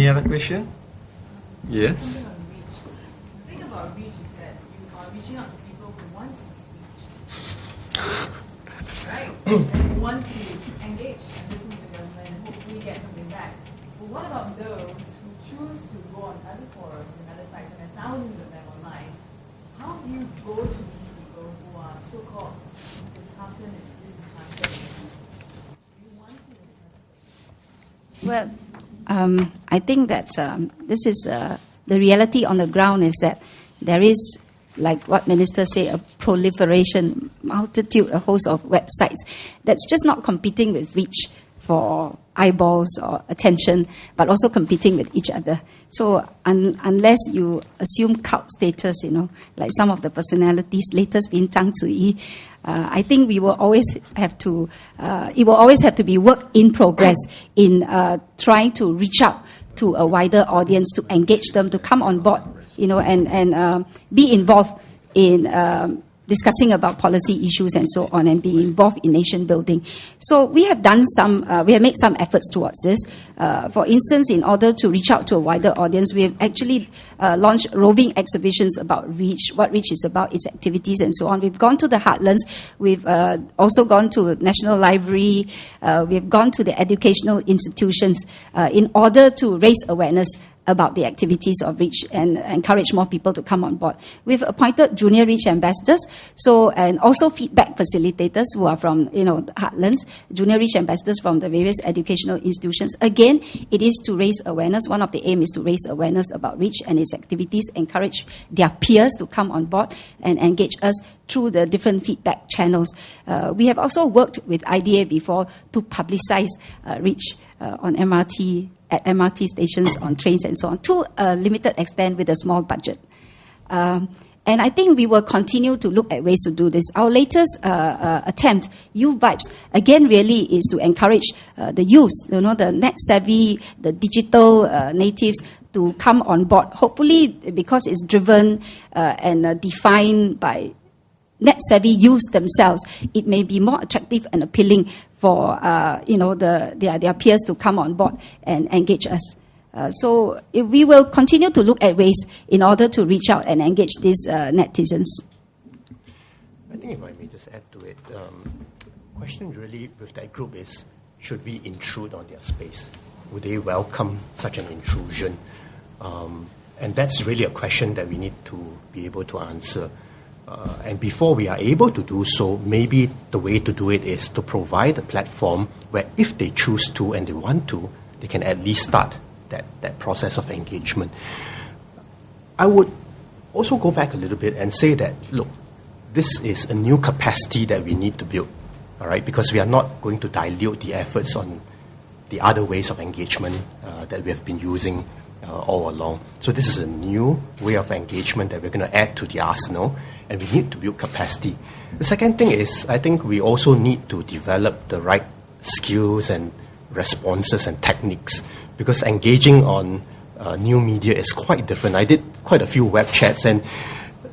Any other question? Yes. The thing about reach is that you are reaching out to people who want to be reached, right? And who want to engage and listen to the government and hopefully get something back. But what about those who choose to go on other forums and other sites, and there are thousands of them online? How do you go to these people who are so-called disheartened and disenchanted? Do you want to? Well, I think that this is the reality on the ground is that there is, like what Minister said, a proliferation, multitude, a host of websites that's just not competing with reach for eyeballs or attention, but also competing with each other. So unless you assume cult status, like some of the personalities, latest being Zhang Ziyi, I think we will always have to, it will always have to be work in progress in trying to reach out to a wider audience, to engage them, to come on board, and be involved in discussing about policy issues and so on, and be involved in nation building. So we have done we have made some efforts towards this. For instance, in order to reach out to a wider audience, we have actually launched roving exhibitions about reach, what reach is about, its activities and so on. We've gone to the heartlands. We've also gone to National Library. We've gone to the educational institutions in order to raise awareness about the activities of Reach and encourage more people to come on board. We've appointed junior Reach ambassadors, and also feedback facilitators who are from, the heartlands, junior Reach ambassadors from the various educational institutions. Again, it is to raise awareness. One of the aims is to raise awareness about Reach and its activities, encourage their peers to come on board and engage us through the different feedback channels. We have also worked with IDA before to publicize Reach on MRT, at MRT stations, on trains and so on, to a limited extent with a small budget. And I think we will continue to look at ways to do this. Our latest attempt, Youth Vibes, again really is to encourage the youth, the net-savvy, the digital natives, to come on board. Hopefully, because it's driven and defined by net-savvy youth themselves, it may be more attractive and appealing for their peers to come on board and engage us. So we will continue to look at ways in order to reach out and engage these netizens. I think if I may just add to it, question really with that group is, should we intrude on their space? Would they welcome such an intrusion? And that's really a question that we need to be able to answer. And before we are able to do so, maybe the way to do it is to provide a platform where if they choose to and they want to, they can at least start that process of engagement. I would also go back a little bit and say that, look, this is a new capacity that we need to build, all right? Because we are not going to dilute the efforts on the other ways of engagement that we have been using all along. So this is a new way of engagement that we're going to add to the arsenal, and we need to build capacity. The second thing is, I think we also need to develop the right skills and responses and techniques, because engaging on new media is quite different. I did quite a few web chats, and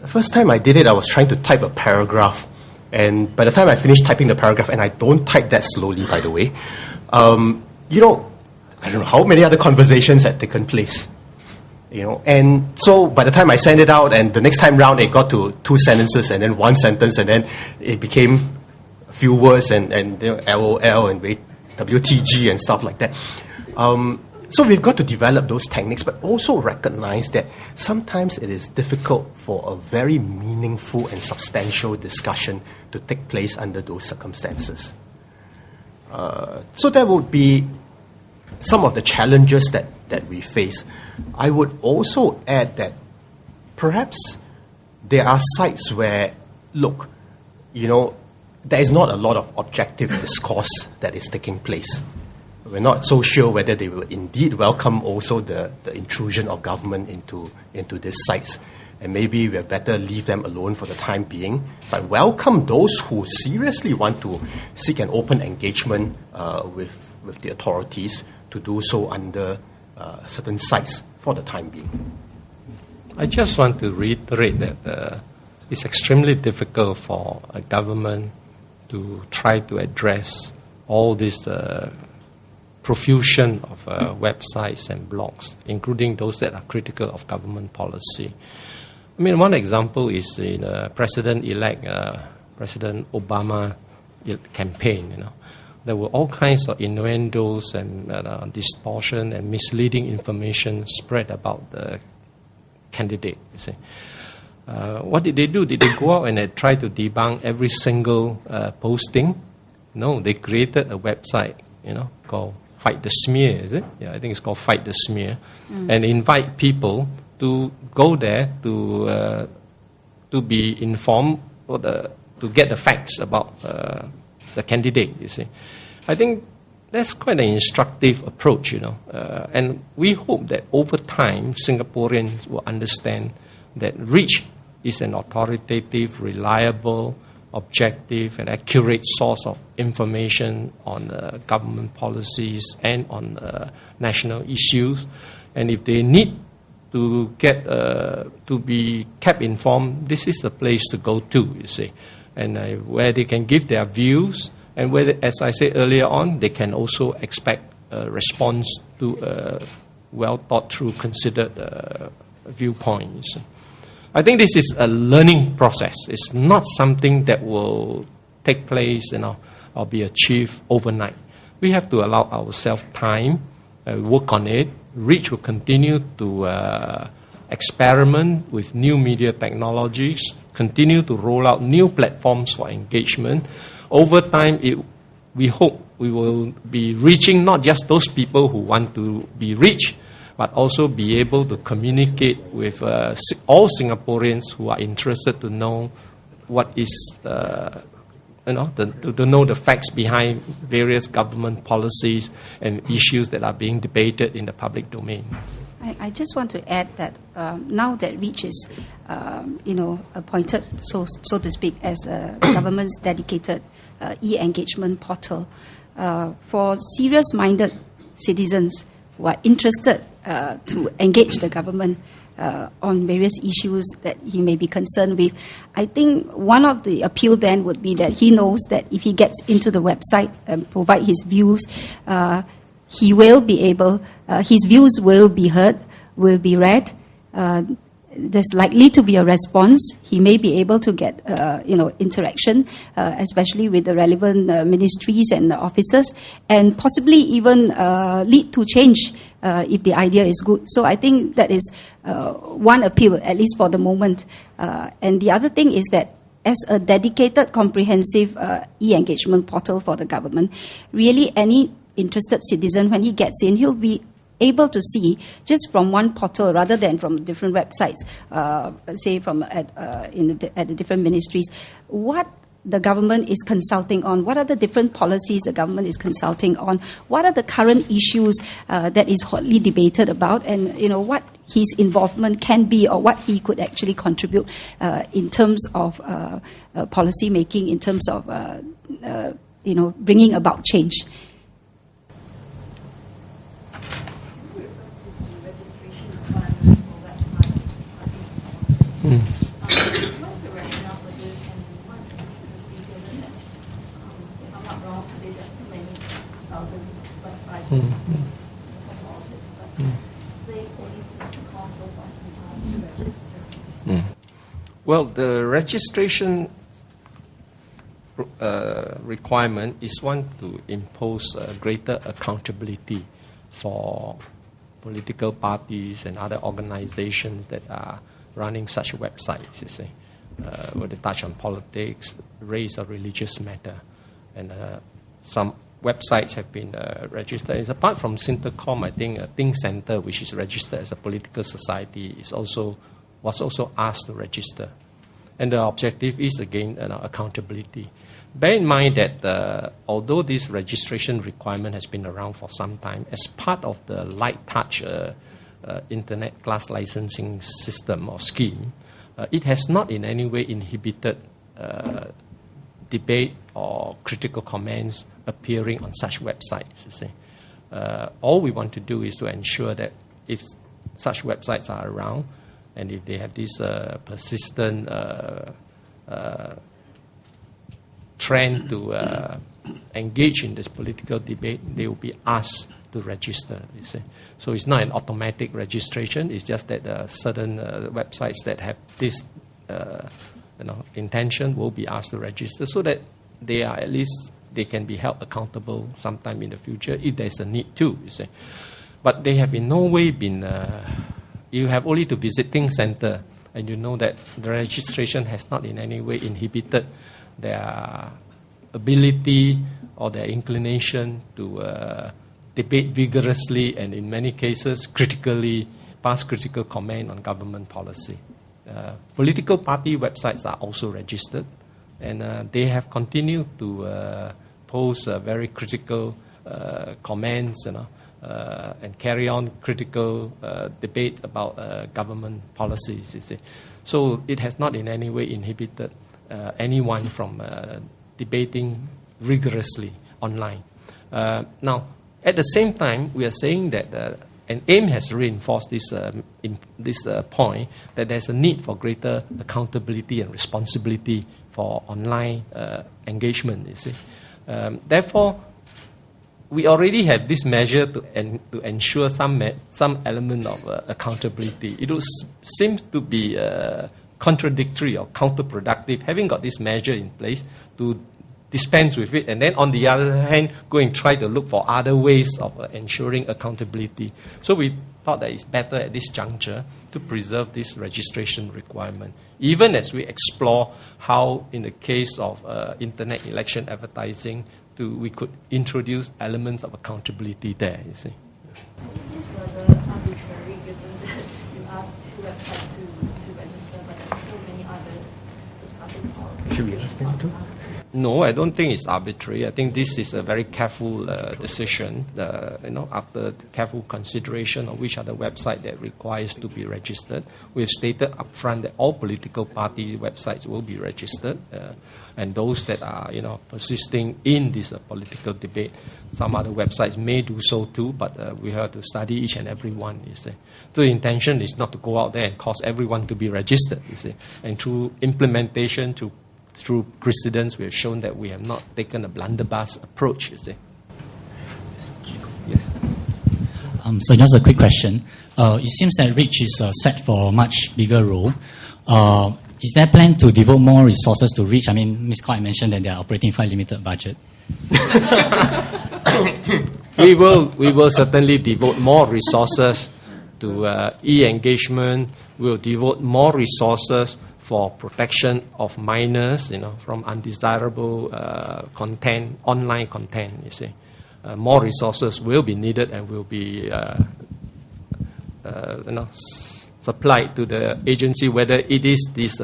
the first time I did it, I was trying to type a paragraph, and by the time I finished typing the paragraph, and I don't type that slowly, by the way, I don't know how many other conversations had taken place, and so by the time I sent it out, and the next time round it got to 2 sentences, and then 1 sentence, and then it became a few words, and LOL and WTG and stuff like that. So we've got to develop those techniques, but also recognize that sometimes it is difficult for a very meaningful and substantial discussion to take place under those circumstances. So that would be some of the challenges that we face. I would also add that perhaps there are sites where, look, there is not a lot of objective discourse that is taking place. We're not so sure whether they will indeed welcome also the intrusion of government into these sites. And maybe we'd better leave them alone for the time being, but welcome those who seriously want to seek an open engagement with the authorities to do so under certain sites for the time being. I just want to reiterate that it's extremely difficult for a government to try to address all these profusion of websites and blogs, including those that are critical of government policy. I mean, one example is in President-elect President Obama campaign. There were all kinds of innuendos and distortion and misleading information spread about the candidate. You see, what did they do? Did they go out and they try to debunk every single posting? No, they created a website, called Fight the Smear. Is it? Yeah, I think it's called Fight the Smear, and invite people to go there to be informed or to get the facts about the candidate. You see, I think that's quite an instructive approach. And we hope that over time Singaporeans will understand that Reach is an authoritative, reliable, objective, and accurate source of information on government policies and on national issues. And if they need to get to be kept informed, this is the place to go to, you see, and where they can give their views, and where, as I said earlier on, they can also expect a response to a well thought through, considered viewpoints. I think this is a learning process. It's not something that will take place, or be achieved overnight. We have to allow ourselves time, work on it. Reach will continue to experiment with new media technologies, continue to roll out new platforms for engagement. Over time, we hope we will be reaching not just those people who want to be reached, but also be able to communicate with all Singaporeans who are interested to know what is, to know the facts behind various government policies and issues that are being debated in the public domain. I just want to add that now that Reach is, appointed, so to speak, as a government's dedicated e-engagement portal, for serious-minded citizens who are interested to engage the government on various issues that he may be concerned with. I think one of the appeal then would be that he knows that if he gets into the website and provide his views, he will be able, his views will be heard, will be read. There's likely to be a response. He may be able to get, interaction, especially with the relevant ministries and officers, and possibly even lead to change if the idea is good. So I think that is one appeal, at least for the moment. And the other thing is that as a dedicated, comprehensive e-engagement portal for the government, really any interested citizen, when he gets in, he'll be able to see just from one portal rather than from different websites, say from at the different ministries, what the government is consulting on, what are the different policies the government is consulting on, what are the current issues that is hotly debated about, and what his involvement can be or what he could actually contribute in terms of policy making, in terms of bringing about change. What's the rationale for this, and what is the reason that, if I'm not wrong, there's just so many thousands of websites but they only seem to cost so much to register? Well, the registration requirement is one to impose greater accountability for political parties and other organizations that are running such websites, you see, where they touch on politics, race, or religious matter. And some websites have been registered. It's apart from Sintercom, I think Think Center, which is registered as a political society, was also asked to register. And the objective is, again, accountability. Bear in mind that although this registration requirement has been around for some time, as part of the light touch internet class licensing system or scheme, it has not in any way inhibited debate or critical comments appearing on such websites. You see, all we want to do is to ensure that if such websites are around and if they have this persistent trend to engage in this political debate, they will be asked to register, you see. So it's not an automatic registration. It's just that certain websites that have this intention will be asked to register, so that they can be held accountable sometime in the future if there's a need to, you see. But they have in no way been, you have only to visit Think Center, and you know that the registration has not in any way inhibited their ability or their inclination to debate vigorously and in many cases critically, pass critical comment on government policy. Political party websites are also registered, and they have continued to pose very critical comments, and carry on critical debate about government policies, you see. So it has not in any way inhibited anyone from debating rigorously online. Now, at the same time, we are saying that, and AIM has reinforced this point, that there's a need for greater accountability and responsibility for online engagement, you see. Therefore, we already have this measure to ensure some element of accountability. It seems to be contradictory or counterproductive, having got this measure in place, to dispense with it, and then on the other hand, go and try to look for other ways of ensuring accountability. So we thought that it's better at this juncture to preserve this registration requirement, even as we explore how, in the case of internet election advertising, we could introduce elements of accountability there, you see. It is rather arbitrary, given that you asked two websites to register, but there's so many others with other policies. Should we ask them to? No, I don't think it's arbitrary. I think this is a very careful decision, after careful consideration of which are the website that requires to be registered. We've stated upfront that all political party websites will be registered, and those that are, persisting in this political debate, some other websites may do so too, but we have to study each and every one, you see. The intention is not to go out there and cause everyone to be registered, you see. And through implementation, through precedents, we have shown that we have not taken a blunderbuss approach, you see. Yes. So just a quick question. It seems that REACH is set for a much bigger role. Is there a plan to devote more resources to REACH? I mean, Ms. Kwai mentioned that they are operating quite limited budget. We will certainly devote more resources to e-engagement. We will devote more resources for protection of minors, from undesirable content, online content, you see. More resources will be needed and will be, supplied to the agency, whether it is this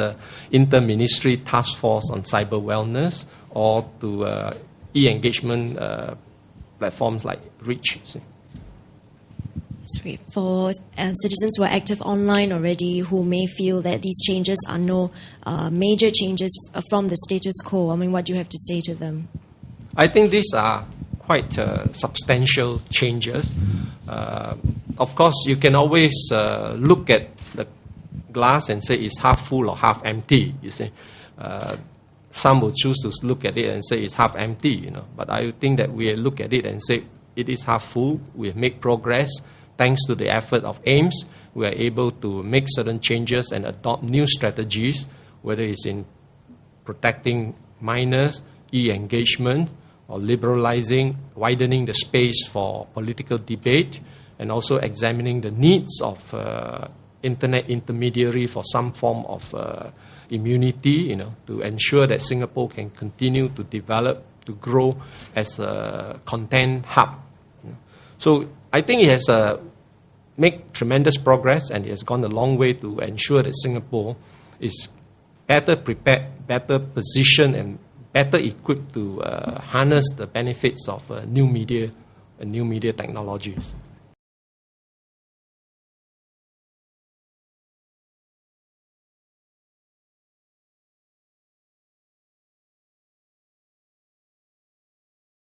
inter-ministry task force on cyber wellness or to e-engagement platforms like REACH, you see. Sorry, for citizens who are active online already, who may feel that these changes are no major changes from the status quo, I mean, what do you have to say to them? I think these are quite substantial changes. Of course, you can always look at the glass and say it's half full or half empty, you see. Some will choose to look at it and say it's half empty, But I think that we look at it and say it is half full. We have made progress. Thanks to the effort of AIMS, we are able to make certain changes and adopt new strategies, whether it's in protecting minors, e-engagement, or liberalizing, widening the space for political debate, and also examining the needs of internet intermediary for some form of immunity, to ensure that Singapore can continue to develop, to grow as a content hub. So I think it has made tremendous progress, and it has gone a long way to ensure that Singapore is better prepared, better positioned, and better equipped to harness the benefits of new media and new media technologies.